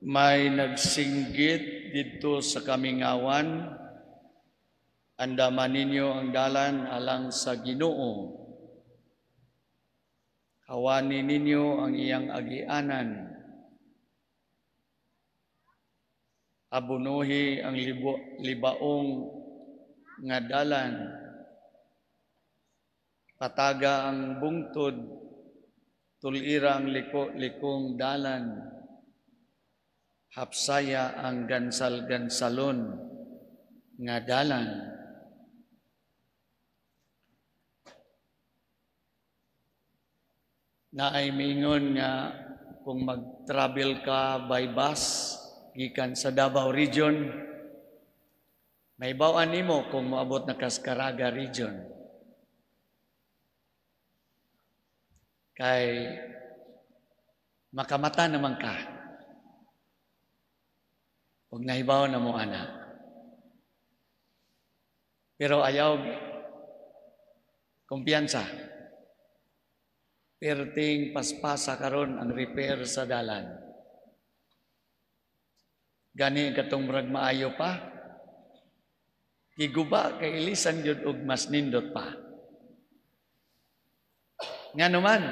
May nagsinggit dito sa Kamingawan, andaman ninyo ang dalan alang sa Ginoo. Hawani ninyo ang iyang agianan. Abunuhi ang libaong nga dalan. Pataga ang bungtod, tulira ang likong dalan. Hapsaya ang gansal-gansalon nga dalan. Naay mingon nga kung mag-travel ka by bus gikan sa Davao Region, may bawaan nimo kung moabot na Caraga Region. Kay makamata naman ka. Huwag nahibaw na mo, ana. Pero ayaw kumpiyansa. Perting paspasa karon ang repair sa dalan. Gani katong murag maayo pa. Giguba kay ilisan jud og mas nindot pa. Nga naman,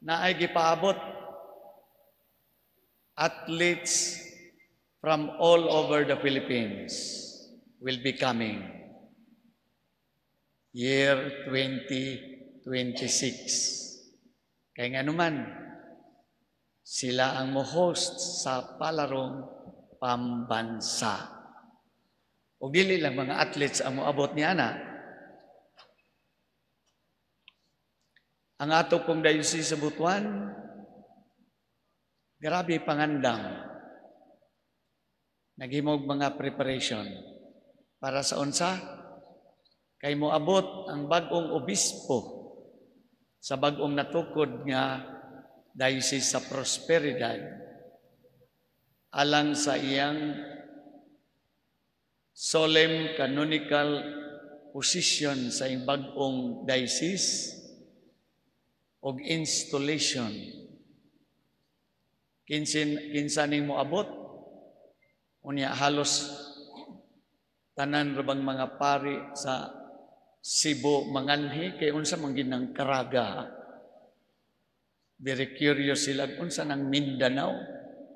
naay gipaabot athletes from all over the Philippines will be coming year 2026. Kaya nga naman, sila ang mo-host sa palarong pambansa. O dili lang mga athletes ang moabot ni ana. Ang ato pong Diocese sa Butuan, grabe pangandam. Naghimog mga preparation para sa unsa kay moabot ang bag-ong obispo sa bag-ong natukod nga Diocese sa Prosperidad alang sa iyang solemn canonical position sa iyang bag-ong diocese og installation. Kinsa ning moabot? Unya halos tanan rabang mga pari sa Cebu manganhi kay unsa man ginang Caraga. Very curious sila unsa nang Mindanao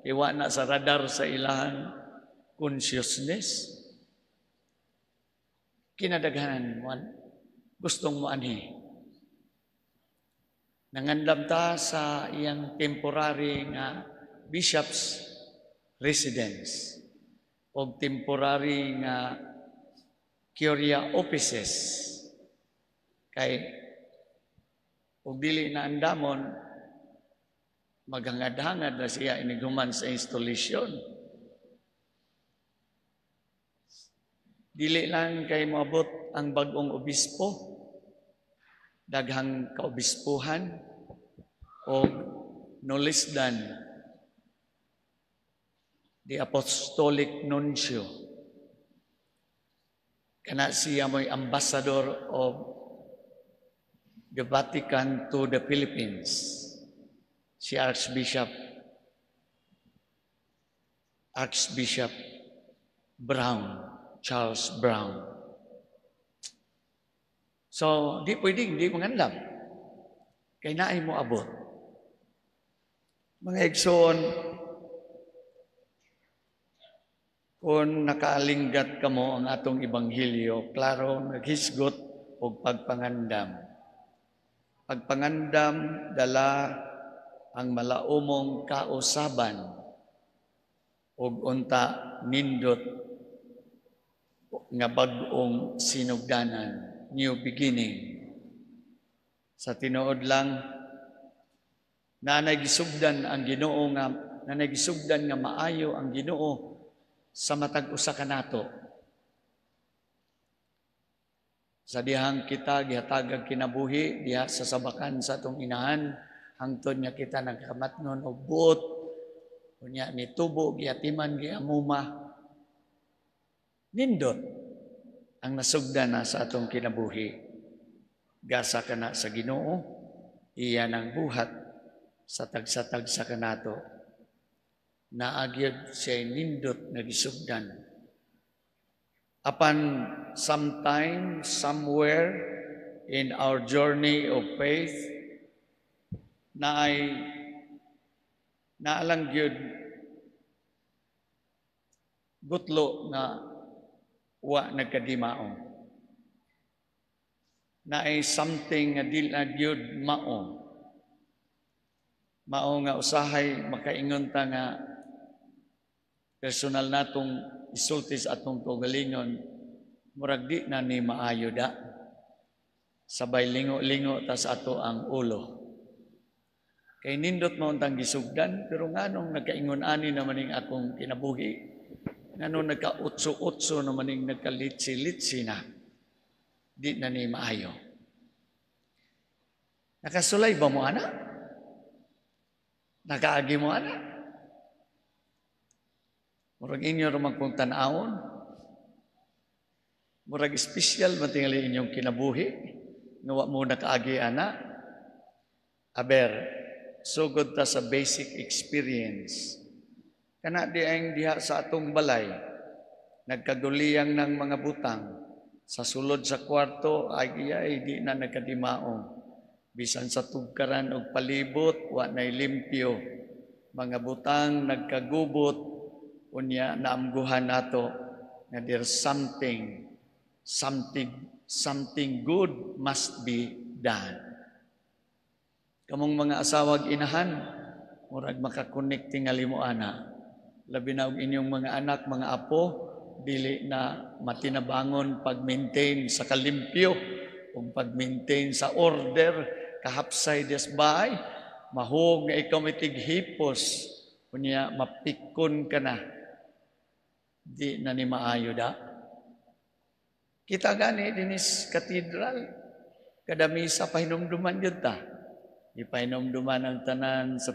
kay wa na sa radar sa ilang consciousness. Kinadaghanan mo gustong mo anhi. Nangandam ta sa iyang temporary nga bishop's residence o temporary nga curia offices. Kay og dili na andamon, maghangad-hangad na siya iniguman sa installation. Dili lang kay moabot ang bag-ong obispo, daghang kaobispuhan o no less than the Apostolic Nuncio. Kana siya mo'y ambassador of the Vatican to the Philippines. Si Archbishop Brown, Charles Brown. So, di pwedeng, di mangandam. Kay naay mo abot. Mga igsoon, kung nakaalinggat kamo ang atong Ebanghelyo, klaro naghisgot o pagpangandam. Pagpangandam dala ang malaumong kausaban o unta nindot nga bag-ong sinugdanan, new beginning. Sa tinuod lang, na nagisugdan ang Ginoo nga maayo ang Ginoo sa matag usa kanato. Sa dihang kita gihatagag kinabuhi diha sa sabakan sa atong inahan hangtod nga kita nagkamatnon og buot unya nitubo giatiman giamuma. Nindot ang nasugdan na sa atong kinabuhi. Gasa kana sa Ginoo, iya nang buhat sa tagsa-tagsa kanato. naagyod siya nindot na gisugdan. Apan sometime, somewhere in our journey of faith, naalang gyud gutlo na wa nagkadimaong. Naay something nga dili na gyud mao. Mao nga usahay makaingon ta nga personal natong isulti sa atong kaugalingon, murag di na ni maayo da. Sabay lingo-lingo ta sa ato ang ulo. Kay nindot mo untang gisugdan, pero nganong nagkaingon ani naman ning akong kinabuhi, nganong nagka-utso-utso naman ning nagkalitsi-litsi na, di na ni maayo. Nakasulay ba mo ana? Nakaagi mo ana? Murag inyo ramang kong tanawon, murag espesyal matingali inyong kinabuhi, nga wa mo nakaagi ana, aber, sugod ta sa basic experience. Kana di ang diha sa atong balay, nagkaguliyang ng mga butang, sa sulod sa kwarto, ay di na nagkadimaong. Bisan sa tugkaran o palibot, wa na'y limpyo. Mga butang nagkagubot, unya naamguhan nato na there's something good must be done. Kamong mga asawag inahan, murag makakonect tingali mo ana. Labi na og inyong mga anak, mga apo, dili na matinabangon pag-maintain sa kalimpyo o pag-maintain sa order, kahapsay desbay, mahog nga ikaw may tighipos, kunya mapikon ka na, di na ni maayo da. Kita gani dinis katedral, kada misa pahinumduman yun ta. Ipahinumduman ang tanan sa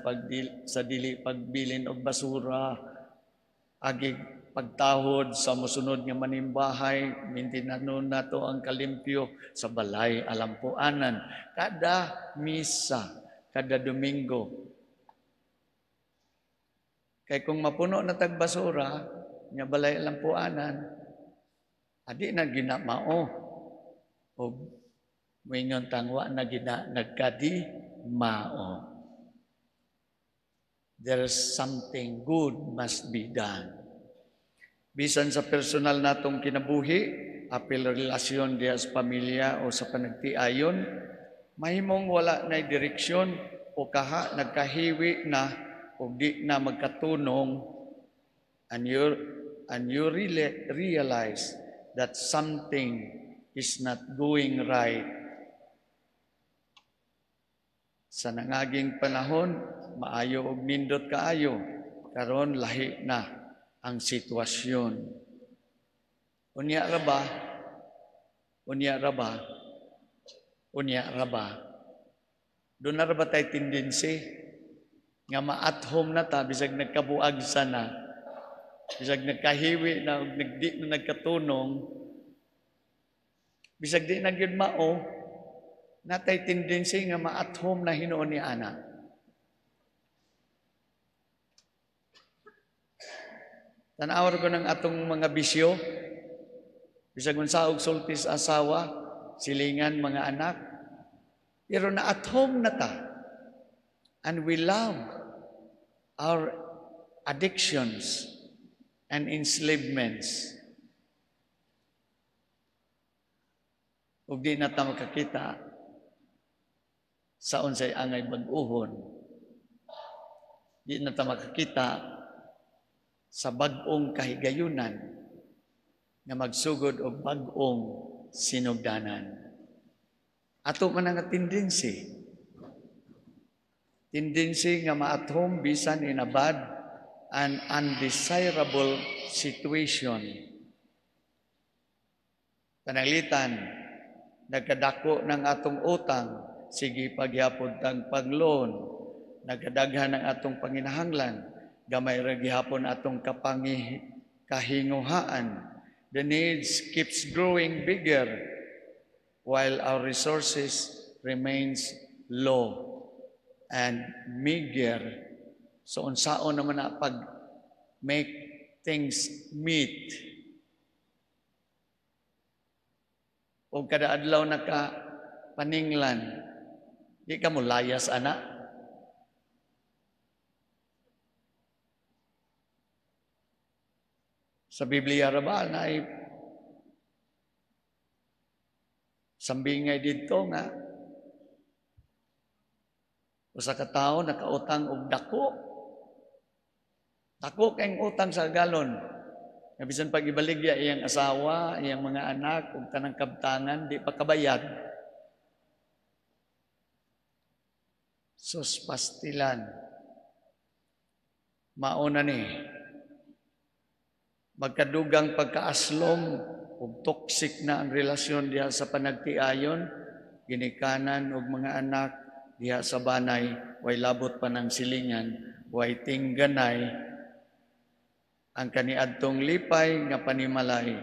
dili pagbilin og basura, agi pagtahod sa mosunod nga manimbahay, mintinanon nato ang kalimpyo sa balay alampuanan. Kada misa, kada Domingo. Kay kung mapuno na tag basura, nga balay alampuanan, adi na ginamao. O moingon tangwa na nagkadi mao. There's something good must be done. Bisan sa personal natong kinabuhi, apil relasyon diya sa pamilya o sa panagtiayon, mahimong wala na direksyon o kaha nagkahiwi na o di na magkatunong, and you really realize that something is not going right. Sa nangaging panahon, maayo og nindot kaayo, karon lahi na ang sitwasyon. Unya ra ba? Doon na ra ba tayo tendency nga ma-at home na ta, bisag nagkabuag sana, bisag nagkahiwi na, di na nagkatunong, bisag di na gyud mao, natay tendency nga ma-at home na hinuon ni ana. Tanawar ko ng atong mga bisyo, bisag unsa og sultis asawa, silingan mga anak, pero na at home na ta. And we love our addictions and enslavements. Ug di na ta makakita sa unsay angay bag-uhon. Di na ta makakita sa bag-ong kahigayunan nga magsugod og bag-ong sinugdanan. Ato man nga tendency nga ma-at home bisan in a bad and undesirable situation. Pananglitan, nagkadako ng atong utang, sige pagyapon tang pagloan, nagkadaghan ng atong panginahanglan, gamay ra gihapon atong kahinguhaan. The needs keeps growing bigger while our resources remains low and meager. So unsaon naman na make things meet. O kada adlaw naka paninglan, di ka mo layas, ana. Sa Biblia ra ba na ay sambingay dito nga usa ka tawo nakautang og dako. Dako kayong utang sa galon. Nga bisan pag ibaligya iyang asawa, iyang mga anak ug tanang kabtangan di pa kabayad. Sus pastilan. Mauna ni magkadugang pagkaaslom ug toxic na ang relasyon diha sa panagtiayon, ginikanan og mga anak diha sa banay, way labot pa ng silingan, way tingganay, ang kaniadtong lipay nga panimalay,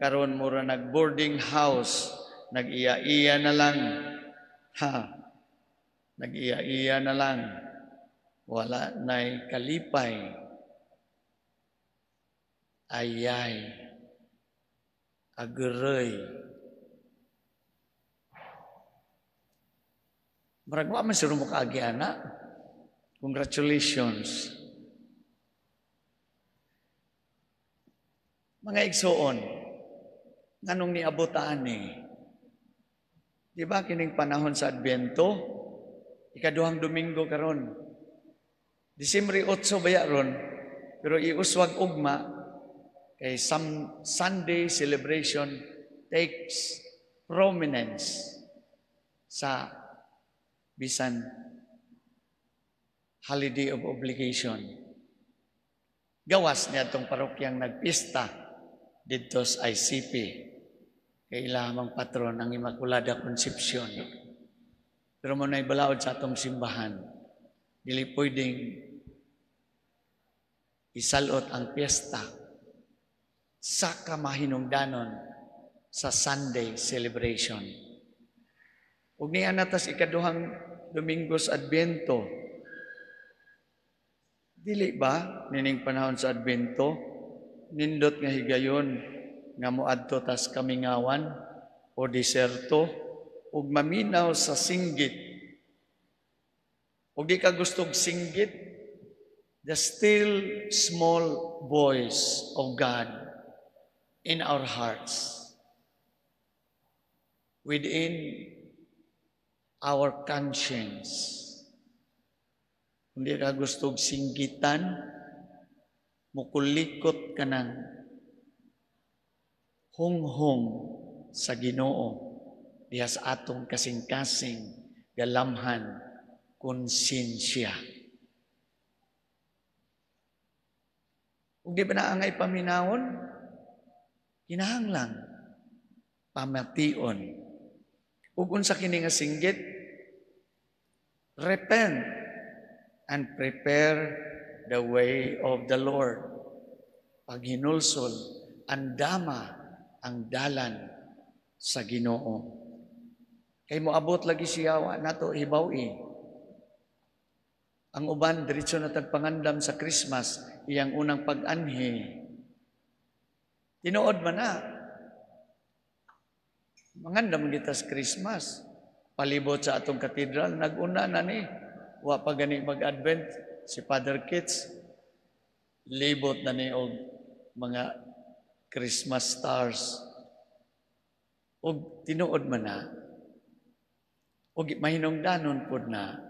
karon mura nag-boarding house, nag-iya-iya na lang, nag-iya-iya na lang, wala na'y kalipay, ayay, aguroy. Maragwa man si Rumo kaagi, anak. Congratulations. Mga igsoon, nganong niabutaan ni? Di ba kining panahon sa Adbento? Ikaduhang Domingo karon. Disyembre 8 baya ron, pero iuswag ugma kay some Sunday celebration takes prominence sa bisan holiday of obligation. Gawas niya itong parokyang nagpista dito sa ICP. Kay ilamang patron ang Immaculada Concepcion. Pero mo na ibalaod sa atong simbahan, dili pwedeng isalot ang piyesta sa kamahinungdanon sa Sunday celebration. Ug niya natas ikaduhang Domingo sa Adbento. Dili ba nining panahon sa Adbento nindot nga higayon nga moadto tas kamingawan o deserto ug maminaw sa singgit. Ug di ka gustong singgit, the still small voice of God in our hearts, within our conscience. Kung di ka gustong singgitan, mukulikot ka ng hunghong sa Ginoo diha sa atong kasing-kasing galamhan konsensya. Kung di ba naangay paminawon, kinahanglang pamation. Ug unsa kini nga singgit, repent and prepare the way of the Lord. Paghinulsol, andama ang dalan sa Ginoo. Kay moabot lagi siya nato hibaw-i. Ang uban diretso na tagpangandam sa Christmas, iyang unang pag-anhi. Tinuod man na. Mangandam kita sa Christmas. Palibot sa atong katedral, nag-una na ni. Wa pa gani mag-Advent si Father Kitts. Libot na ni og mga Christmas stars. Og tinuod man na. Og mahinungdanon pod na.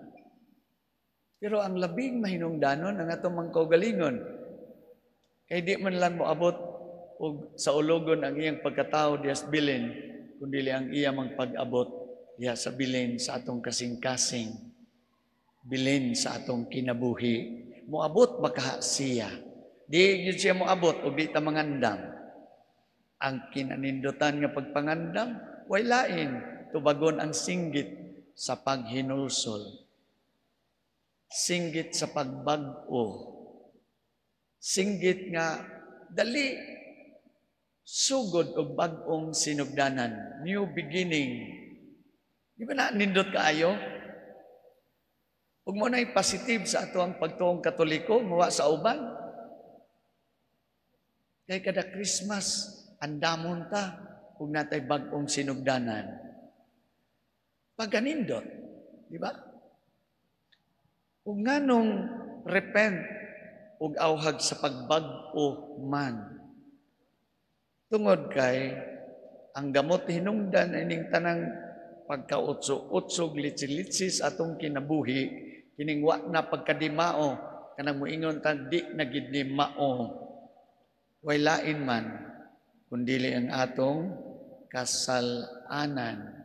Pero ang labing mahinungdanon ang atong mangkaugalingon. Kay di man lang moabot og sa ulogon ang iyang pagkatao diha sa bilin, kundi ang iya mang pag-abot diha sa bilin sa atong kasing-kasing, bilin sa atong kinabuhi. Moabot baka siya. Di gyud siya moabot og di ta mangandam. Ang kinanindutan nga pagpangandam way lain tubagon ang singgit sa paghinulsol. Singgit sa pagbag-o. Singgit nga dali sugod og bag-ong sinugdanan, new beginning. Di ba na nindot kaayo? Ug mo na'y positive sa ato ang pagtuong Katoliko, muwa sa uban. Kay kada Christmas, andamon ta kung natay bag-ong sinugdanan. Pagkanindot, di ba? Kung nganong repent ug awhag sa pagbag-o man. Tungod kay ang gamot hinungdan ining tanang pagkautso-utsog litsi-litsi sa atong kinabuhi, kining wa na pagkadimao, kanang moingon ta di na gid ni mao. Way lain man kundili ang atong kasalanan.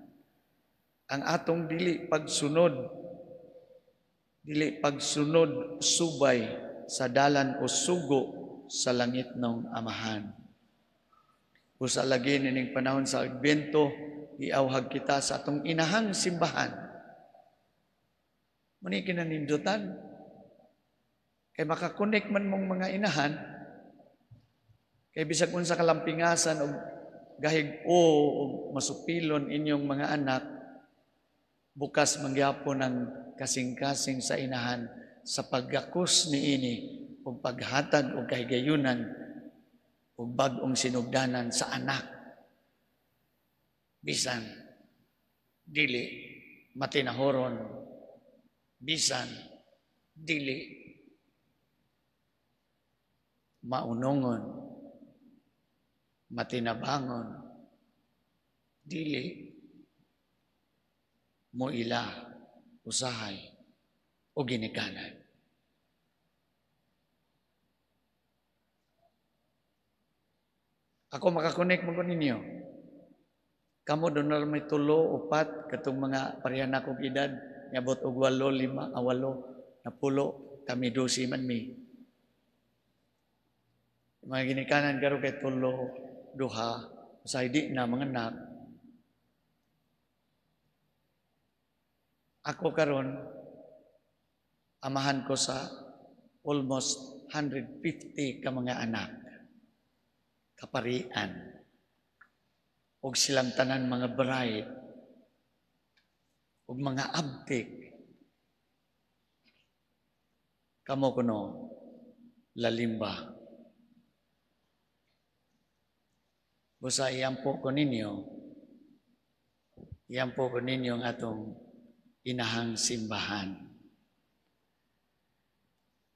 Ang atong dili pagsunod subay sa dalan o sugo sa langit ng Amahan. Usa lagi nining panahon sa Adbento, iawhag kita sa atong inahang simbahan. Muni kinanindutan. Kay makakonek man mong mga inahan, kay bisag unsa kalampingasan o gahig o masupilon inyong mga anak, bukas mangyapon ang kasing-kasing sa inahan sa paggakos niini o paghatag o kahigayunan o bag-ong sinugdanan sa anak. Bisan dili matinahoron, bisan dili maunongon, matinabangon, dili mo ila usahay o ginikanan. Ako makakonek mo ko ninyo. Kamo doon na may 3, 4, katong mga parehan akong edad, niabot og 8, 5, 8, 10, kami 12 man mi. Mga ginikanan karo kay 3, 2, sa hindi na mga anak. Ako karon amahan ko sa almost 150 ka mga anak. Kaparian. Og silang tanan mga bride. Og mga abtik. Kamo kuno lalimba. Busa iyampo ko ninyo ang atong inahang simbahan.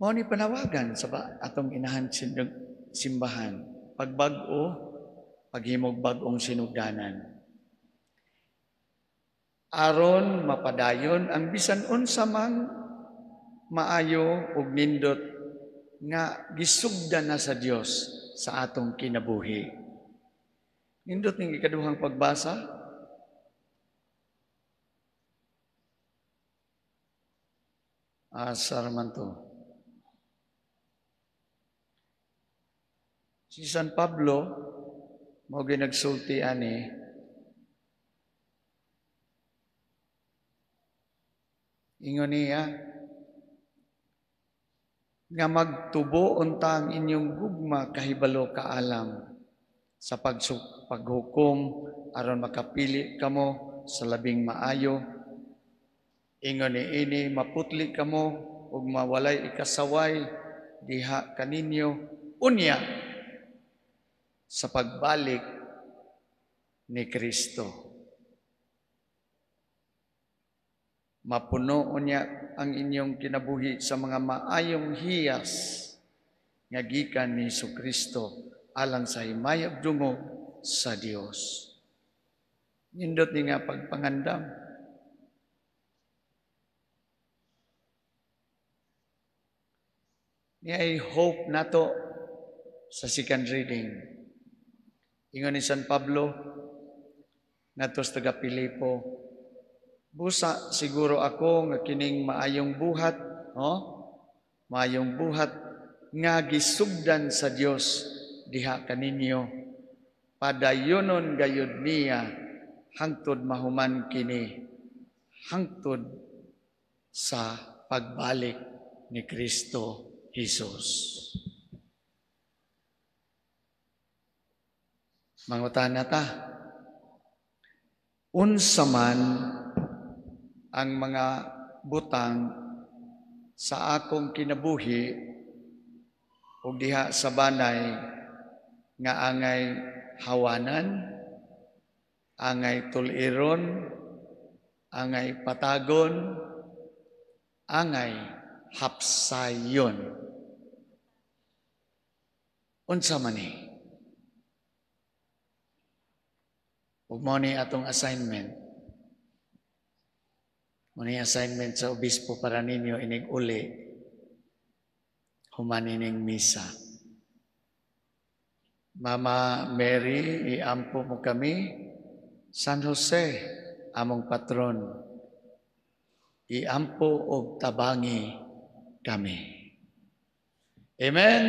Mao ni panawagan sa atong inahang simbahan. Pagbag-o, paghimog bag-ong sinugdanan. Aron mapadayon ang bisan unsa mang maayo ug nindot nga gisugdan na sa Dios sa atong kinabuhi. Nindot ning ikaduhang pagbasa. Asar man to. Si San Pablo, mo ginagsulti ani, ingon niya, nga magtubo unta ang inyong gugma kahibalo kaalam sa paghukom aron makapili kamo sa labing maayo. Ingon niini, maputli kamo ug mawalay ikasaway diha kaninyo unya sa pagbalik ni Kristo. Mapuno unya ang inyong kinabuhi sa mga maayong hiyas nga gikan ni Kristo alang sa himayag dungog sa Dios. Nindot ni nga pagpangandam. Niay hope nato sa second reading. Ingon ni San Pablo, nato sa taga Pilipo, busa siguro ako nga kining maayong buhat, maayong buhat nga gisugdan sa Dios diha kaninyo, padayonon gayud niya hangtod mahuman kini, hangtod sa pagbalik ni Kristo Jesus. Mangutana ta, unsa man ang mga butang sa akong kinabuhi ug diha sa banay nga angay hawanan, angay tuliron, angay patagon, angay hapsayon. Unsa man ni? Ug mao ni atong assignment. Mao ni assignment sa obispo para ninyo inig uli human ining misa. Mama Mary, iampo mo kami. San Jose, among patron, iampo og tabangi kami. Amen.